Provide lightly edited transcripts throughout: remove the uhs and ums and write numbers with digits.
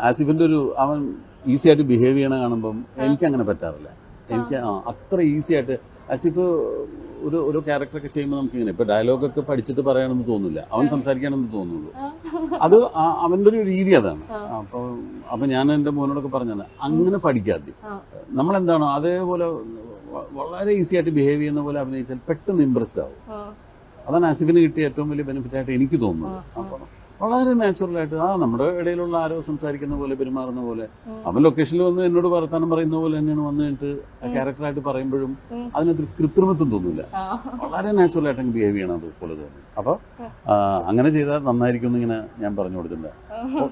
ആസിഫിൻ്റെ അവൻ ഈസി ആയിട്ട് ബിഹേവ് ചെയ്യണ കാണുമ്പം എനിക്കങ്ങനെ പറ്റാറില്ല. എനിക്ക് അത്ര ഈസി ആയിട്ട് ആസിഫ് ഒരു ക്യാരക്ടറൊക്കെ ചെയ്യുമ്പോൾ നമുക്ക് ഇങ്ങനെ ഇപ്പോൾ ഡയലോഗൊക്കെ പഠിച്ചിട്ട് പറയണമെന്ന് തോന്നില്ല, അവൻ സംസാരിക്കണമെന്ന് തോന്നുള്ളൂ. അത് അവൻ്റെ ഒരു രീതി അതാണ്. അപ്പോൾ ഞാൻ എൻ്റെ മോനോടൊക്കെ പറഞ്ഞത് അങ്ങനെ പഠിക്കാതെ നമ്മളെന്താണോ അതേപോലെ വളരെ ഈസി ആയിട്ട് ബിഹേവ് ചെയ്യുന്ന പോലെ അഭിനയിച്ചാൽ പെട്ടെന്ന് ഇമ്പ്രസ്ഡ് ആവും. അതാണ് ആസിഫിന് കിട്ടിയ ഏറ്റവും വലിയ ബെനിഫിറ്റ് ആയിട്ട് എനിക്ക് തോന്നുന്നത്. അപ്പോൾ വളരെ നാച്ചുറലായിട്ട് നമ്മുടെ ഇടയിലുള്ള ആരോ സംസാരിക്കുന്ന പോലെ പെരുമാറുന്ന പോലെ അവൻ ലൊക്കേഷനിൽ വന്ന് എന്നോട് വർത്താനം പറയുന്ന പോലെ തന്നെയാണ് വന്നു കഴിഞ്ഞിട്ട് ക്യാരക്ടറായിട്ട് പറയുമ്പോഴും അതിനകത്തൊരു കൃത്രിമത്വം തോന്നില്ല, വളരെ നാച്ചുറലായിട്ട് അങ്ങ് ബിഹേവ് ചെയ്യണം അതുപോലെ തോന്നി. അപ്പോൾ അങ്ങനെ ചെയ്താൽ നന്നായിരിക്കും എന്നിങ്ങനെ ഞാൻ പറഞ്ഞു കൊടുത്തിട്ടുണ്ട്. അപ്പോൾ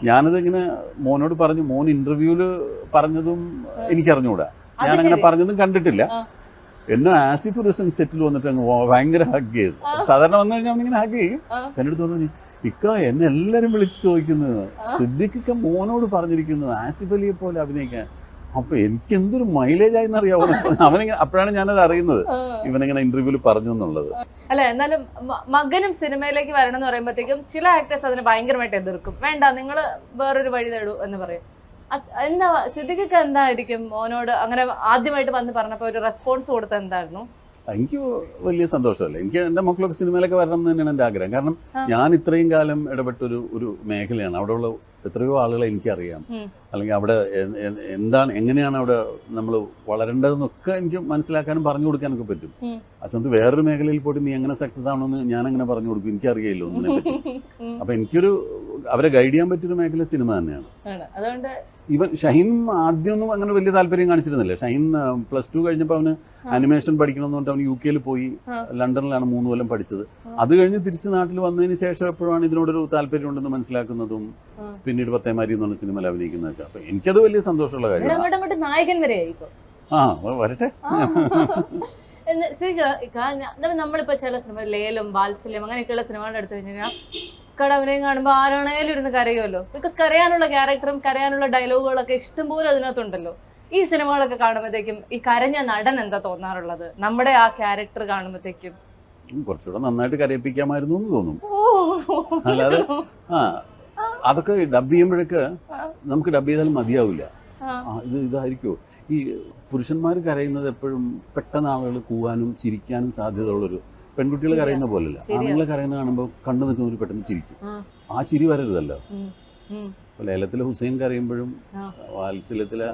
ഞാനത് ഇങ്ങനെ മോനോട് പറഞ്ഞു. മോൻ ഇന്റർവ്യൂവിൽ പറഞ്ഞതും എനിക്കറിഞ്ഞുകൂടാ, ഞാനങ്ങനെ പറഞ്ഞതും കണ്ടിട്ടില്ല. എന്നെ ആസിഫ് ഒരു ദിവസം സെറ്റിൽ വന്നിട്ട് അങ്ങ് ഭയങ്കര ഹഗ് ചെയ്തു. സാധാരണ വന്നു കഴിഞ്ഞാൽ അവനിങ്ങനെ ഹഗ് ചെയ്യും. എൻ്റെ അടുത്ത് പറഞ്ഞു, ഇക്ക എന്നെ എല്ലാവരും വിളിച്ച് ചോദിക്കുന്നത് സിദ്ദിഖ് മോനോട് പറഞ്ഞിരിക്കുന്നു ആസിഫ് അലിയെ പോലെ അഭിനയിക്കാൻ. അപ്പൊ എനിക്ക് എന്തൊരു മൈലേജ് ആയെന്ന് അറിയാവോ അവനിങ്ങനെ. അപ്പോഴാണ് ഞാനത് അറിയുന്നത് ഇവനിങ്ങനെ ഇന്റർവ്യൂവിൽ പറഞ്ഞു എന്നുള്ളത്. അല്ല, എന്നാലും മകനും സിനിമയിലേക്ക് വരണം എന്ന് പറയുമ്പോഴത്തേക്കും ചില ആക്ടേഴ്സ് അതിനെ ഭയങ്കരമായിട്ട് എതിർക്കും. വേണ്ട, നിങ്ങൾ വേറൊരു വഴി തേടൂ എന്ന് പറയും. എന്താ സിദ്ദിഖ് എന്തായിരിക്കും മോനോട് അങ്ങനെ ആദ്യമായിട്ട് വന്ന് പറഞ്ഞപ്പോ ഒരു റെസ്പോൺസ് കൊടുത്തത് എന്തായിരുന്നു? എനിക്ക് വലിയ സന്തോഷമല്ലേ. എനിക്ക് എൻ്റെ മക്കളൊക്കെ സിനിമയിലൊക്കെ വരണം എന്ന് തന്നെയാണ് എൻ്റെ ആഗ്രഹം. കാരണം ഞാൻ ഇത്രയും കാലം ഇടപെട്ടൊരു മേഖലയാണ്. അവിടെയുള്ള എത്രയോ ആളുകളെ എനിക്കറിയാം. അല്ലെങ്കിൽ അവിടെ എങ്ങനെയാണ് അവിടെ നമ്മൾ വളരേണ്ടതെന്നൊക്കെ എനിക്ക് മനസ്സിലാക്കാനും പറഞ്ഞു കൊടുക്കാനൊക്കെ പറ്റും. ആ സമയത്ത് വേറൊരു മേഖലയിൽ പോയിട്ട് നീ എങ്ങനെ സക്സസ് ആവണമെന്ന് ഞാൻ അങ്ങനെ പറഞ്ഞു കൊടുക്കും, എനിക്കറിയില്ല ഒന്നിനെ പറ്റി. അപ്പൊ എനിക്കൊരു അവരെ ഗൈഡ് ചെയ്യാൻ പറ്റിയൊരു മേഖല സിനിമ തന്നെയാണ്. അതുകൊണ്ട് ഈവൻ ഷഹീൻ ആദ്യമൊന്നും അങ്ങനെ വലിയ താല്പര്യം കാണിച്ചിരുന്നില്ല. ഷഹീൻ +2 കഴിഞ്ഞപ്പോൾ അവന് ആനിമേഷൻ പഠിക്കണമെന്ന് പറഞ്ഞിട്ട് അവൻ UK പോയി, ലണ്ടനിലാണ് 3 കൊല്ലം പഠിച്ചത്. അത് കഴിഞ്ഞ് തിരിച്ച് നാട്ടിൽ വന്നതിന് ശേഷം എപ്പോഴാണ് ഇതിനോടൊരു താല്പര്യം ഉണ്ടെന്ന് മനസ്സിലാക്കുന്നതും പിന്നീട് പത്തേമാരി എന്ന് പറഞ്ഞ സിനിമയിൽ അഭിനയിക്കുന്നതൊക്കെ. അപ്പൊ എനിക്കത് വലിയ സന്തോഷമുള്ള കാര്യമാണ്. നായകൻ വരെ വരട്ടെ. നമ്മളിപ്പോ ചില സിനിമ ലേലം, വാത്സല്യം അങ്ങനെയൊക്കെയുള്ള സിനിമകളുടെ എടുത്തു കഴിഞ്ഞാൽ കടവനെയും കാണുമ്പോൾ ആരാണേലും ഇരുന്ന് കരയുമല്ലോ. ബിക്കോസ് കരയാനുള്ള ക്യാരക്ടറും കരയാനുള്ള ഡയലോഗുകളൊക്കെ ഇഷ്ടംപോലെ അതിനകത്തുണ്ടല്ലോ. ഈ സിനിമകളൊക്കെ കാണുമ്പോഴത്തേക്കും ഈ കരഞ്ഞ നടൻ എന്താ തോന്നാറുള്ളത് നമ്മുടെ ആ ക്യാരക്ടർ കാണുമ്പോഴത്തേക്കും? കുറച്ചുകൂടെ നന്നായിട്ട് കരയിപ്പിക്കാമായിരുന്നു എന്ന് തോന്നും. അല്ലാതെ അതൊക്കെ ഡബ് ചെയ്യുമ്പോഴൊക്കെ നമുക്ക് ഡബ് ചെയ്താലും മതിയാവില്ല. ഇതായിരിക്കുമോ ഈ പുരുഷന്മാർ കരയുന്നത് എപ്പോഴും പെട്ടെന്ന് ആളുകൾ കൂവാനും ചിരിക്കാനും സാധ്യതയുള്ളൊരു, പെൺകുട്ടികൾ കരയുന്ന പോലല്ല. ആണുങ്ങൾ കരയുന്ന കാണുമ്പോൾ കണ്ടു നിൽക്കുന്നവർ പെട്ടെന്ന് ചിരിക്കും. ആ ചിരി വരരുതല്ലോ. ഇപ്പൊ ലേലത്തിലെ ഹുസൈൻ കരയുമ്പോഴും വാത്സല്യത്തിലെ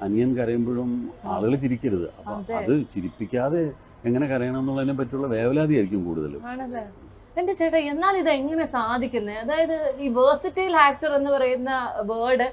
അനിയൻ കരയുമ്പോഴും ആളുകൾ ചിരിക്കരുത്. അപ്പൊ അത് ചിരിപ്പിക്കാതെ എങ്ങനെ കരയണം എന്നുള്ളതിനെ പറ്റിയുള്ള വേവലാതിയായിരിക്കും കൂടുതലും. എന്റെ ചേട്ടാ, എന്നാൽ ഇത് എങ്ങനെ സാധിക്കുന്നത്? അതായത് ഈ വേഴ്സറ്റൈൽ ആക്ടർ എന്ന് പറയുന്ന വേർഡ്